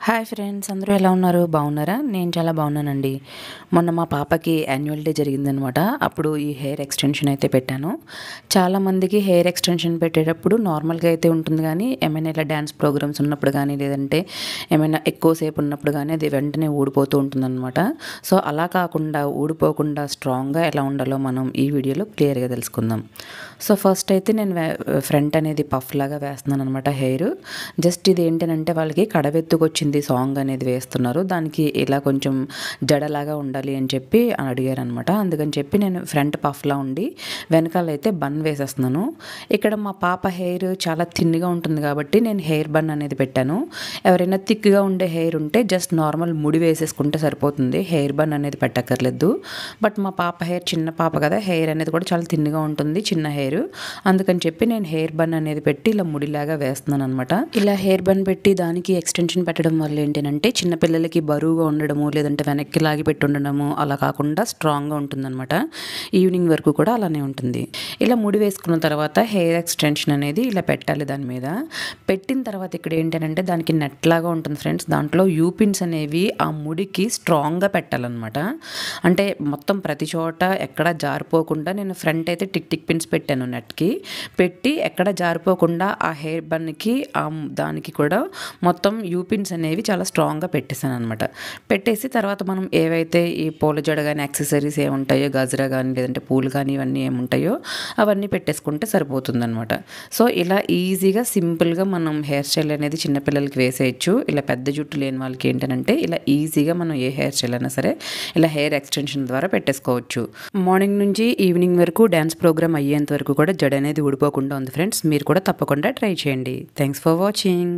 Hi friends, అందరూ ఎలా ఉన్నారు? బాగున్నారా? నేను చాలా బాగున్నానండి. మొన్న మా పాపకి యాన్యువల్ డే జరిగిందనమాట. అప్పుడు ఈ హెయిర్ ఎక్స్టెన్షన్ అయితే పెట్టాను. చాలామందికి హెయిర్ ఎక్స్టెన్షన్ పెట్టేటప్పుడు నార్మల్గా అయితే ఉంటుంది, కానీ ఏమైనా ఇలా డ్యాన్స్ ప్రోగ్రామ్స్ ఉన్నప్పుడు కానీ, లేదంటే ఏమైనా ఎక్కువసేపు ఉన్నప్పుడు కానీ అది వెంటనే ఊడిపోతూ ఉంటుందన్నమాట. సో అలా కాకుండా ఊడిపోకుండా స్ట్రాంగ్గా ఎలా ఉండాలో మనం ఈ వీడియోలో క్లియర్గా తెలుసుకుందాం. సో ఫస్ట్ అయితే నేను ఫ్రంట్ అనేది పఫ్ లాగా వేస్తున్నాను అనమాట హెయిర్. జస్ట్ ఇది ఏంటంటే వాళ్ళకి కడవెత్తుకొచ్చింది సాంగ్ అనేది వేస్తున్నారు, దానికి ఇలా కొంచెం జడలాగా ఉండాలి అని చెప్పి అడిగారు అనమాట. అందుకని చెప్పి నేను ఫ్రంట్ పఫ్లా ఉండి వెనకాల అయితే బన్ వేసేస్తున్నాను. ఇక్కడ మా పాప హెయిర్ చాలా థిన్గా ఉంటుంది కాబట్టి నేను హెయిర్ బన్ అనేది పెట్టాను. ఎవరైనా థిక్గా ఉండే హెయిర్ ఉంటే జస్ట్ నార్మల్ ముడి వేసేసుకుంటే సరిపోతుంది, హెయిర్ బన్ అనేది పెట్టక్కర్లేదు. బట్ మా పాప హెయిర్ చిన్న పాప కదా, హెయిర్ అనేది కూడా చాలా థిన్గా ఉంటుంది, చిన్న హెయిర్. అందుకని చెప్పి నేను హెయిర్ బన్ అనేది పెట్టి ఇలా ముడిలాగా వేస్తున్నాను అనమాట. ఇలా హెయిర్ బన్ పెట్టి దానికి ఎక్స్టెన్షన్ పెట్టడం వల్ల ఏంటంటే చిన్నపిల్లలకి బరువుగా ఉండడము, లేదంటే వెనక్కి లాగి పెట్టి ఉండడము అలా కాకుండా స్ట్రాంగ్గా ఉంటుందన్నమాట. ఈవినింగ్ వరకు కూడా అలానే ఉంటుంది. ఇలా ముడి వేసుకున్న తర్వాత హెయిర్ ఎక్స్టెన్షన్ అనేది ఇలా పెట్టాలి దాని మీద. పెట్టిన తర్వాత ఇక్కడ ఏంటంటే దానికి నెట్ లాగా ఉంటుంది ఫ్రెండ్స్, దాంట్లో యూపిన్స్ అనేవి ఆ ముడికి స్ట్రాంగ్గా పెట్టాలన్నమాట. అంటే మొత్తం ప్రతి చోట ఎక్కడ జారిపోకుండా నేను ఫ్రంట్ అయితే టిక్ టిక్ పిన్స్ పెట్టాను నెట్కి పెట్టి, ఎక్కడ జారిపోకుండా ఆ హెయిర్ బన్కి దానికి కూడా మొత్తం యూపిన్స్ అనేవి చాలా స్ట్రాంగ్గా పెట్టేసాను అనమాట. పెట్టేసి తర్వాత మనం ఏవైతే ఈ పూల జడ కానీ యాక్సెసరీస్ ఏముంటాయో, గజరా కానీ లేదంటే పూలు కానీ ఇవన్నీ ఏముంటాయో అవన్నీ పెట్టేసుకుంటే సరిపోతుందనమాట. సో ఇలా ఈజీగా సింపుల్గా మనం హెయిర్ స్టైల్ అనేది చిన్నపిల్లలకి వేసేయచ్చు. ఇలా పెద్ద జుట్టు లేని వాళ్ళకి ఏంటంటే ఇలా ఈజీగా మనం ఏ హెయిర్ స్టైల్ అయినా సరే ఇలా హెయిర్ ఎక్స్టెన్షన్ ద్వారా పెట్టేసుకోవచ్చు. మార్నింగ్ నుంచి ఈవినింగ్ వరకు డ్యాన్స్ ప్రోగ్రామ్ అయ్యేంత వరకు కూడా జడ అనేది ఊడిపోకుండా ఉంది ఫ్రెండ్స్. మీరు కూడా తప్పకుండా ట్రై చేయండి. Thanks for watching.